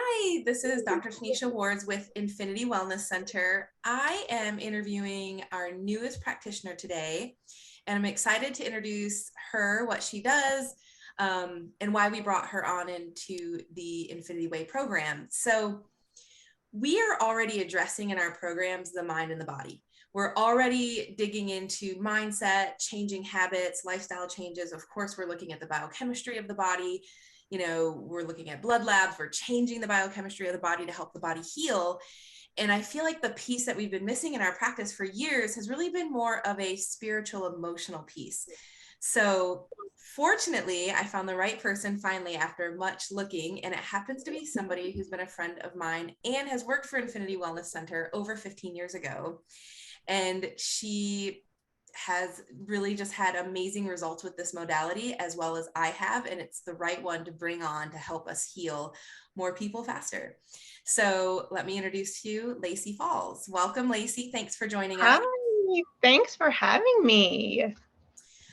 Hi, this is Dr. Tanisha Wards with Infinity Wellness Center. I am interviewing our newest practitioner today, and I'm excited to introduce her, what she does, and why we brought her on into the Infinity Way program. So we are already addressing in our programs the mind and the body. We're already digging into mindset, changing habits, lifestyle changes. Of course, we're looking at the biochemistry of the body. We're looking at blood labs. We're changing the biochemistry of the body to help the body heal. And I feel like the piece that we've been missing in our practice for years has really been more of a spiritual, emotional piece. So fortunately, I found the right person finally after much looking, and it happens to be somebody who's been a friend of mine and has worked for Infinity Wellness Center over 15 years ago. And she has really just had amazing results with this modality, as well as I have, and it's the right one to bring on to help us heal more people faster. So let me introduce to you Lacy Falls. Welcome, Lacy. Thanks for joining us. Hi, thanks for having me.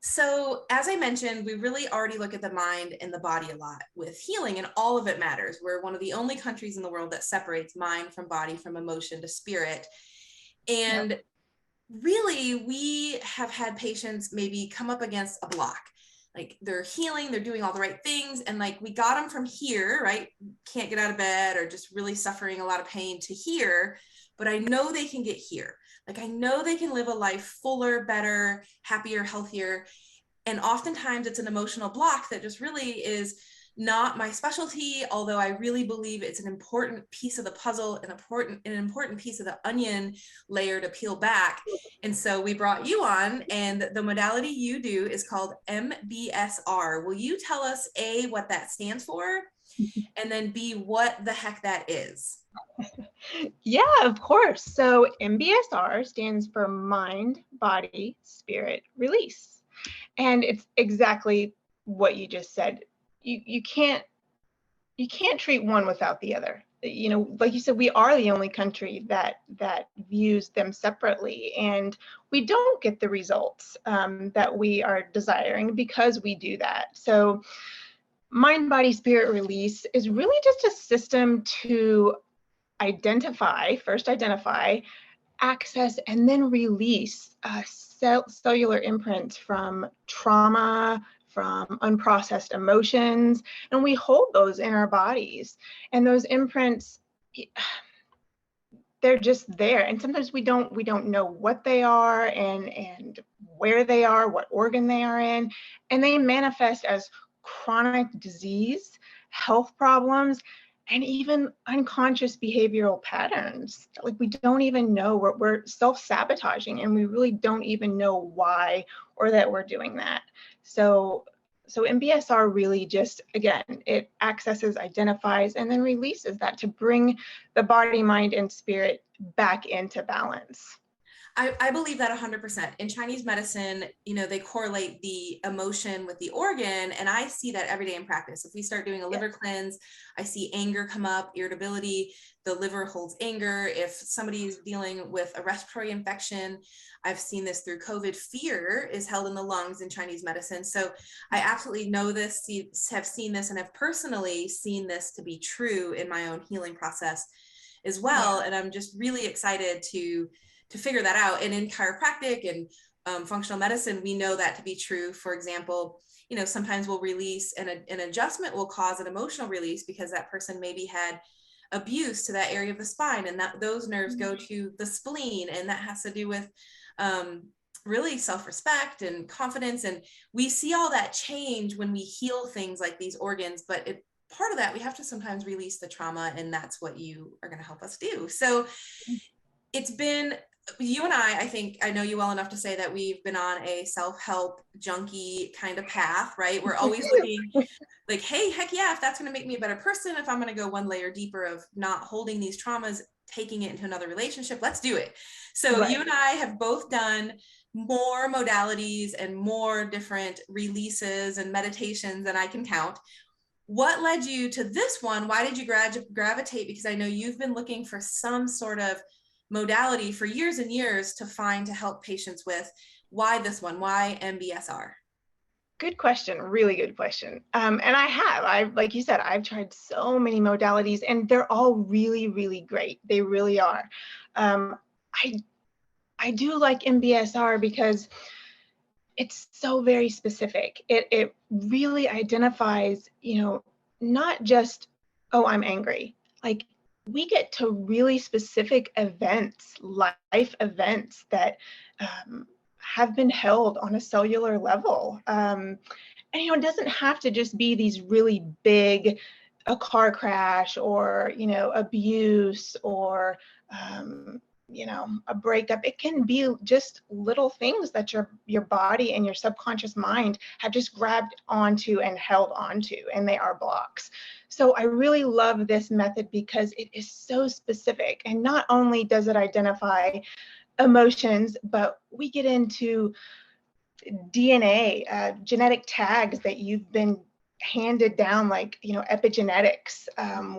So as I mentioned, we really already look at the mind and the body a lot with healing, and all of it matters. We're one of the only countries in the world that separates mind from body, from emotion to spirit. And really, we have had patients maybe come up against a block. Like they're healing, they're doing all the right things. And like we got them from here, right? Can't get out of bed or just really suffering a lot of pain to here. But I know they can get here. Like I know they can live a life fuller, better, happier, healthier. And oftentimes it's an emotional block that just really is not my specialty, although I really believe it's an important piece of the puzzle, an important piece of the onion layer to peel back. And so we brought you on, and the modality you do is called MBSR. Will you tell us A, what that stands for, and then B, what the heck that is? Yeah, of course. So MBSR stands for Mind, Body, Spirit, Release. And it's exactly what you just said. You can't treat one without the other. Like you said, we are the only country that views them separately, and we don't get the results that we are desiring because we do that. So Mind, Body, Spirit, Release is really just a system to identify, access, and then release cellular imprints from trauma, from unprocessed emotions, and we hold those in our bodies. And those imprints, they're just there. And sometimes we don't know what they are and where they are, what organ they are in, and they manifest as chronic disease, health problems, and even unconscious behavioral patterns. Like we don't even know, we're self-sabotaging, and we really don't even know why or that we're doing that. So MBSR really just, again, it accesses, identifies, and then releases that to bring the body, mind, and spirit back into balance. I believe that 100%. In Chinese medicine, they correlate the emotion with the organ, and I see that every day in practice. If we start doing a liver cleanse, I see anger come up, irritability, the liver holds anger. If somebody is dealing with a respiratory infection, I've seen this through COVID, fear is held in the lungs in Chinese medicine. So I absolutely know this, have seen this, and have personally seen this to be true in my own healing process as well. And I'm just really excited to figure that out. And in chiropractic and functional medicine, we know that to be true. For example, sometimes we'll release an adjustment will cause an emotional release because that person maybe had abuse to that area of the spine, and that those nerves go to the spleen, and that has to do with really self-respect and confidence. And we see all that change when we heal things like these organs, but part of that, we have to sometimes release the trauma, and that's what you are going to help us do. So it's been, you and I think I know you well enough to say that we've been on a self-help junkie kind of path, right? We're always looking like, hey, heck yeah, if that's going to make me a better person, if I'm going to go one layer deeper of not holding these traumas, taking it into another relationship, let's do it. So you and I have both done more modalities and more different releases and meditations than I can count. What led you to this one? Why did you gravitate? Because I know you've been looking for some sort of modality for years and years to help patients with. Why this one? Why MBSR? Good question. Really good question. And like you said, I've tried so many modalities and they're all really, really great. They really are. Um, I, I do like MBSR because it's so very specific. It really identifies, not just, oh, I'm angry. Like we get to really specific events, life events that have been held on a cellular level. And it doesn't have to just be these really big, a car crash or abuse or a breakup. It can be just little things that your body and your subconscious mind have just grabbed onto and held onto, and they are blocks. So I really love this method because it is so specific, and not only does it identify emotions, but we get into DNA, genetic tags that you've been handed down, like, epigenetics.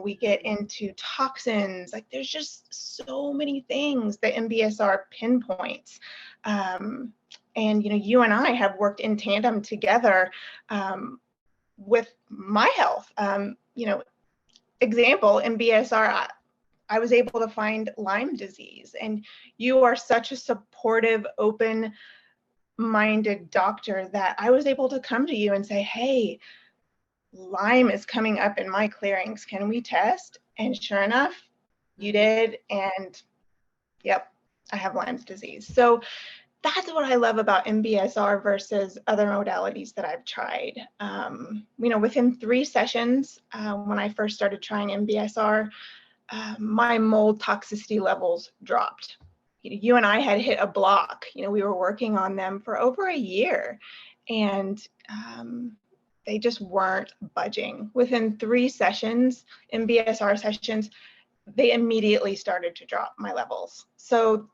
We get into toxins. Like, there's just so many things that MBSR pinpoints. And, you and I have worked in tandem together with my health. Example, MBSR, I was able to find Lyme disease, and you are such a supportive, open-minded doctor that I was able to come to you and say, hey, Lyme is coming up in my clearings. Can we test? And sure enough, you did. And yep, I have Lyme's disease. So that's what I love about MBSR versus other modalities that I've tried. Within 3 sessions, when I first started trying MBSR, my mold toxicity levels dropped. You and I had hit a block. We were working on them for over a year, and they just weren't budging. Within 3 sessions, MBSR sessions, they immediately started to drop my levels. So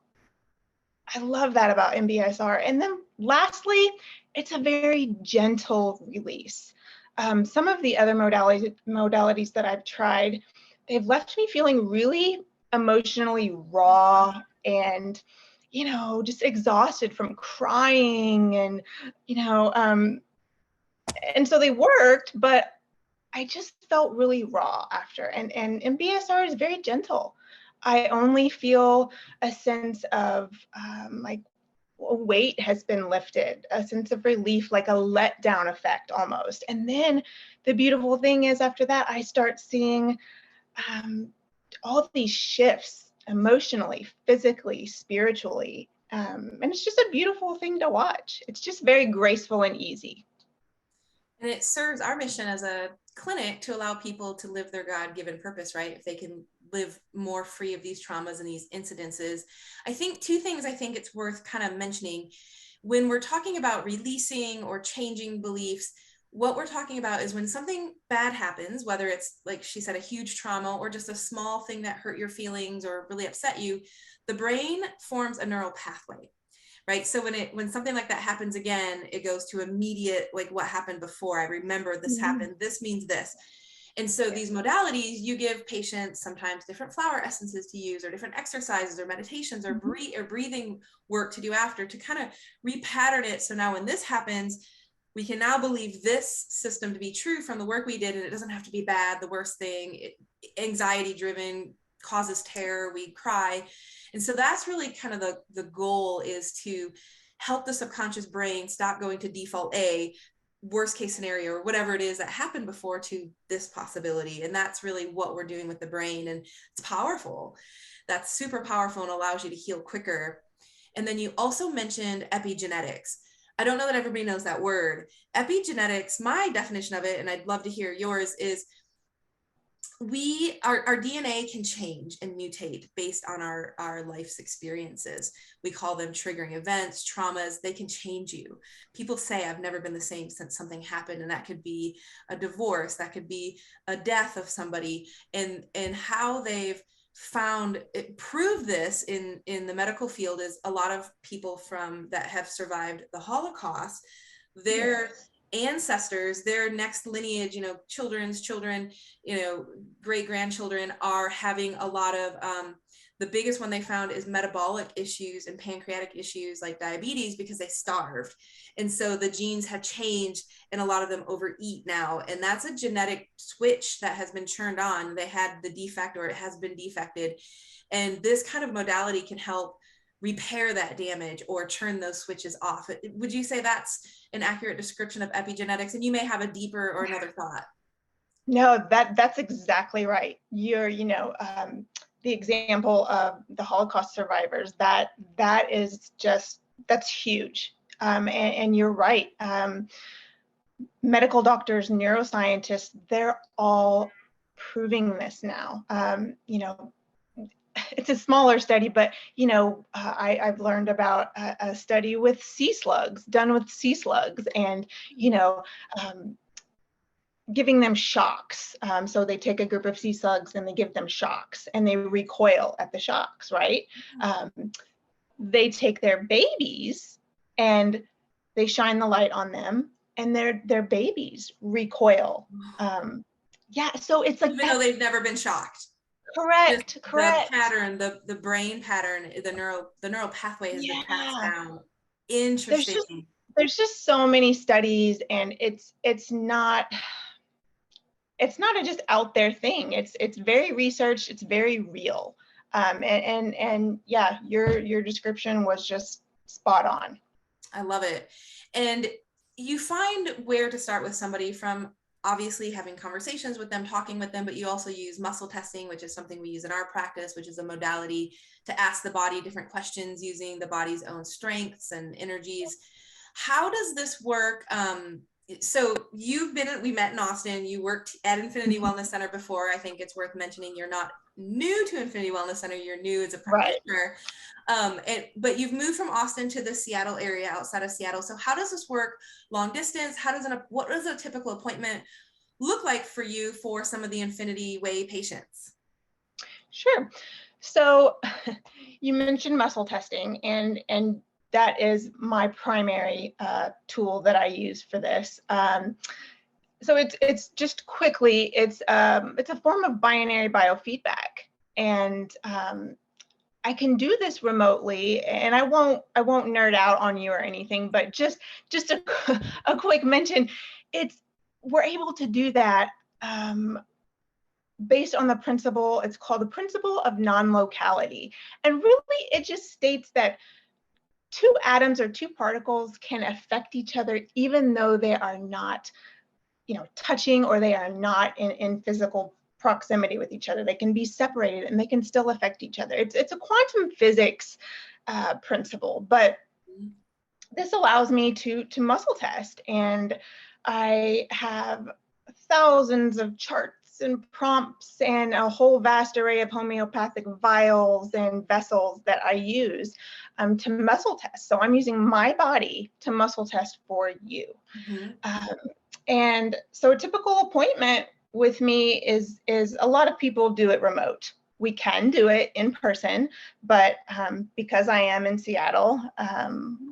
I love that about MBSR. And then lastly, it's a very gentle release. Some of the other modalities that I've tried, they've left me feeling really emotionally raw and, just exhausted from crying and, and so they worked, but I just felt really raw after. And MBSR is very gentle. I only feel a sense of like a weight has been lifted, a sense of relief, like a letdown effect almost. And then the beautiful thing is after that, I start seeing all these shifts emotionally, physically, spiritually. And it's just a beautiful thing to watch. It's just very graceful and easy. And it serves our mission as a clinic to allow people to live their God-given purpose, right? If they can live more free of these traumas and these incidences. I think 2 things I think it's worth kind of mentioning when we're talking about releasing or changing beliefs. What we're talking about is when something bad happens, whether it's, like she said, a huge trauma or just a small thing that hurt your feelings or really upset you, the brain forms a neural pathway. Right. So when something like that happens again, it goes to immediate, like, what happened before? I remember this happened. This means this. And so these modalities, you give patients sometimes different flower essences to use, or different exercises or meditations or breathing work to do after, to kind of repattern it. So now when this happens, we can now believe this system to be true from the work we did, and it doesn't have to be bad, the worst thing, anxiety driven, causes terror, we cry. And so that's really kind of the goal, is to help the subconscious brain stop going to default A, worst case scenario, or whatever it is that happened before, to this possibility. And that's really what we're doing with the brain. And it's powerful. That's super powerful and allows you to heal quicker. And then you also mentioned epigenetics. I don't know that everybody knows that word. Epigenetics, my definition of it, and I'd love to hear yours, is our DNA can change and mutate based on our life's experiences. We call them triggering events, traumas. They can change you. People say, I've never been the same since something happened. And that could be a divorce, that could be a death of somebody, and how they've proved this in the medical field is a lot of people that have survived the Holocaust, their ancestors, their next lineage, children's children, great grandchildren, are having a lot of the biggest one they found is metabolic issues and pancreatic issues like diabetes, because they starved. And so the genes have changed and a lot of them overeat now. And that's a genetic switch that has been turned on. They had the defect, or it has been defected. And this kind of modality can help repair that damage or turn those switches off. Would you say that's an accurate description of epigenetics? And you may have a deeper or another thought. No, that's exactly right. The example of the Holocaust survivors, that is just, that's huge. And you're right. Medical doctors, neuroscientists, they're all proving this now. It's a smaller study, but I've learned about a study with sea slugs, done with sea slugs, and giving them shocks. So they take a group of sea slugs and they give them shocks, and they recoil at the shocks, right? They take their babies and they shine the light on them, and their babies recoil. Yeah, so it's like, even though they've never been shocked. Correct. The pattern, the brain pattern, the neural pathway has been passed down. Interesting. There's just so many studies, and it's not a just out there thing. It's very researched. It's very real. And yeah, your description was just spot on. I love it. And you find where to start with somebody, from obviously having conversations with them, talking with them, but you also use muscle testing, which is something we use in our practice, which is a modality to ask the body different questions using the body's own strengths and energies. How does this work? So we met in Austin, you worked at Infinity Wellness Center before. I think it's worth mentioning you're not new to Infinity Wellness Center, you're new as a practitioner. Right. But you've moved from Austin to the Seattle area, outside of Seattle. So how does this work long distance? What does a typical appointment look like for you for some of the Infinity Way patients? Sure. So you mentioned muscle testing, and that is my primary tool that I use for this. So it's just quickly, it's a form of binary biofeedback, and I can do this remotely, and I won't nerd out on you or anything, but just a quick mention. We're able to do that based on the principle. It's called the principle of non-locality, and really it just states that two atoms or two particles can affect each other even though they are not, touching, or they are not in physical proximity with each other. They can be separated and they can still affect each other. It's a quantum physics principle, but this allows me to muscle test, and I have thousands of charts and prompts and a whole vast array of homeopathic vials and vessels that I use to muscle test. So I'm using my body to muscle test for you. And so a typical appointment with me is a lot of people do it remote. We can do it in person, but because I am in Seattle,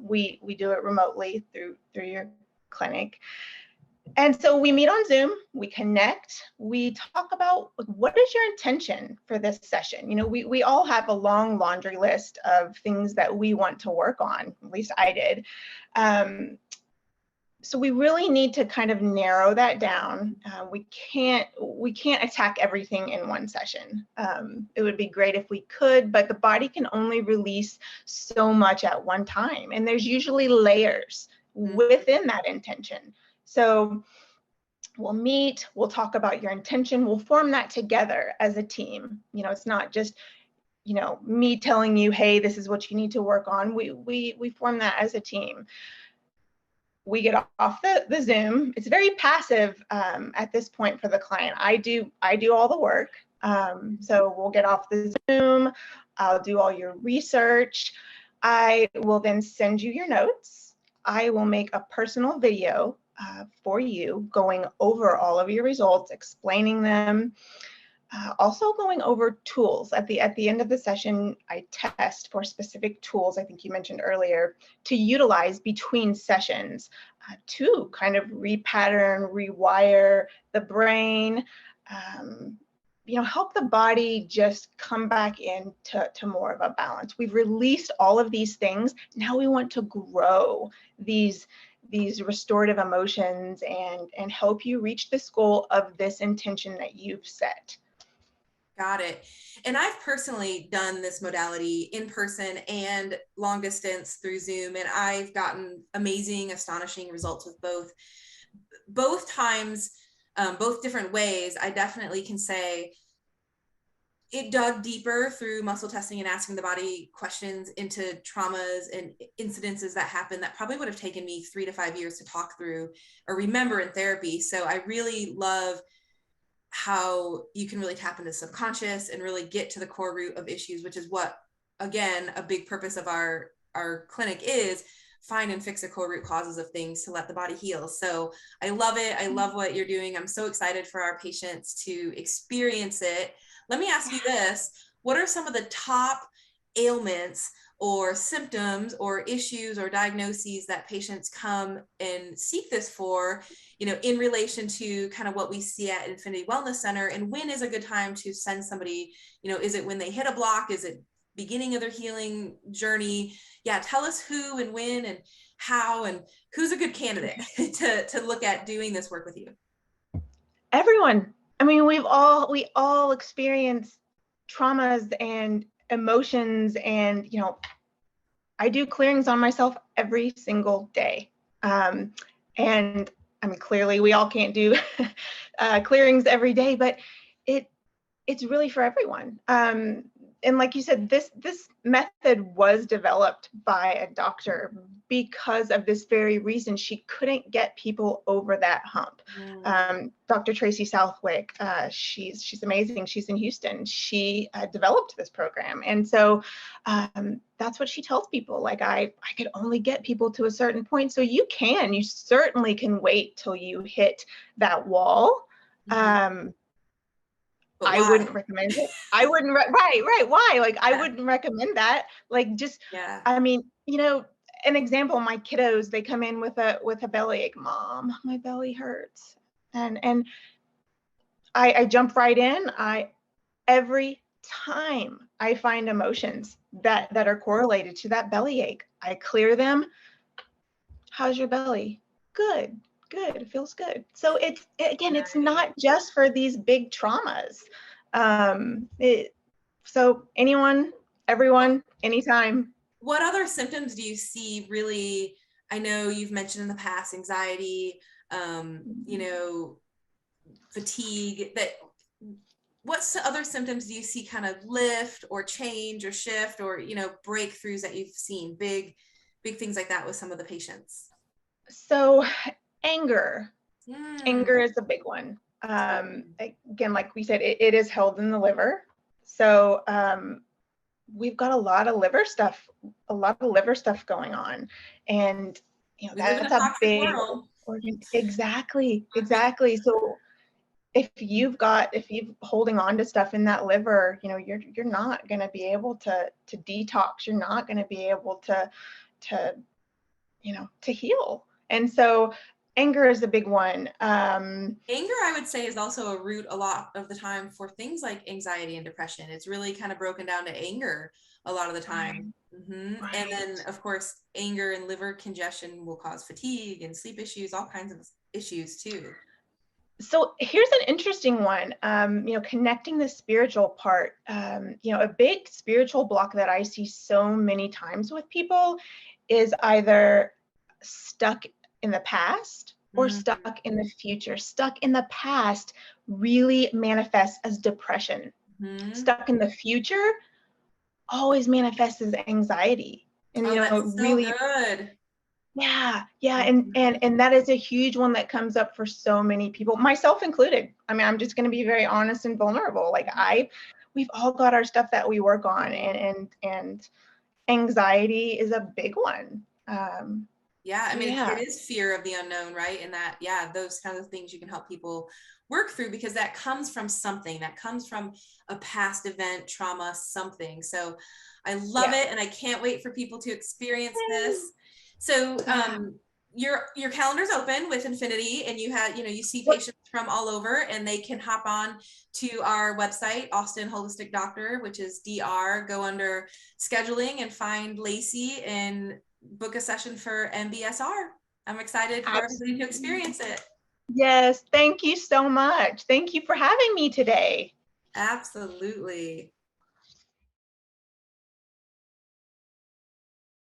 we do it remotely through your clinic. And so we meet on Zoom, we connect, we talk about what is your intention for this session. We all have a long laundry list of things that we want to work on, at least I did. So we really need to kind of narrow that down. We can't attack everything in one session. It would be great if we could, but the body can only release so much at one time. And there's usually layers within that intention. So we'll meet, we'll talk about your intention, we'll form that together as a team. It's not just, me telling you, hey, this is what you need to work on. We form that as a team. We get off the Zoom. It's very passive at this point for the client. I do all the work. So we'll get off the Zoom. I'll do all your research. I will then send you your notes. I will make a personal video for you, going over all of your results, explaining them, also going over tools. At the end of the session, I test for specific tools, I think you mentioned earlier, to utilize between sessions to kind of repattern, rewire the brain, help the body just come back into more of a balance. We've released all of these things. Now we want to grow these restorative emotions and help you reach this goal of this intention that you've set. Got it. And I've personally done this modality in person and long distance through Zoom, and I've gotten amazing, astonishing results with both times, both different ways. I definitely can say it dug deeper through muscle testing and asking the body questions into traumas and incidences that happened that probably would have taken me 3 to 5 years to talk through or remember in therapy. So I really love how you can really tap into the subconscious and really get to the core root of issues, which is what, again, a big purpose of our clinic is: find and fix the core root causes of things to let the body heal. So I love it. I love what you're doing. I'm so excited for our patients to experience it. Let me ask you this. What are some of the top ailments or symptoms or issues or diagnoses that patients come and seek this for, in relation to kind of what we see at Infinity Wellness Center? And when is a good time to send somebody? Is it when they hit a block? Is it beginning of their healing journey? Yeah, tell us who and when and how, and who's a good candidate to look at doing this work with you. Everyone. I mean, we all experience traumas and emotions, and I do clearings on myself every single day. And I mean, clearly we all can't do clearings every day, but it's really for everyone. And like you said, this method was developed by a doctor because of this very reason. She couldn't get people over that hump. Dr. Tracy Southwick, she's amazing. She's in Houston. She developed this program. And so that's what she tells people. Like, I could only get people to a certain point. So you certainly can wait till you hit that wall. I wouldn't recommend it. I wouldn't, right. Why? Like, I wouldn't recommend that. Like, just, I mean, an example, my kiddos, they come in with a bellyache. Mom, my belly hurts. And I jump right in. Every time I find emotions that are correlated to that bellyache, I clear them. How's your belly? Good. It feels good. So it's not just for these big traumas. So anyone, everyone, anytime. What other symptoms do you see really? I know you've mentioned in the past anxiety, fatigue. What other symptoms do you see kind of lift or change or shift or breakthroughs that you've seen, big things like that with some of the patients? So anger is a big one. Again, like we said, it is held in the liver. So we've got a lot of liver stuff going on, and that's a big organ. Exactly. So if you're holding on to stuff in that liver, you're not going to be able to detox. You're not going to be able to heal. And so anger is a big one. Anger, I would say, is also a root a lot of the time for things like anxiety and depression. It's really kind of broken down to anger a lot of the time. Right. And then, of course, anger and liver congestion will cause fatigue and sleep issues, all kinds of issues too. So here's an interesting one, connecting the spiritual part. A big spiritual block that I see so many times with people is either stuck in the past or stuck in the future. Stuck in the past really manifests as depression. Stuck in the future always manifests as anxiety. And that's really so good. Yeah. And that is a huge one that comes up for so many people, myself included. I mean, I'm just going to be very honest and vulnerable. Like we've all got our stuff that we work on, and anxiety is a big one. It is fear of the unknown, right? And that, those kinds of things you can help people work through, because that comes from something, that comes from a past event, trauma, something. So I love it. And I can't wait for people to experience this. So your calendar's open with Infinity, and you have, you see patients from all over, and they can hop on to our website, Austin Holistic Doctor, which is DR, go under scheduling and find Lacy and book a session for MBSR. I'm excited for everybody to experience it. Yes, thank you so much. Thank you for having me today. Absolutely.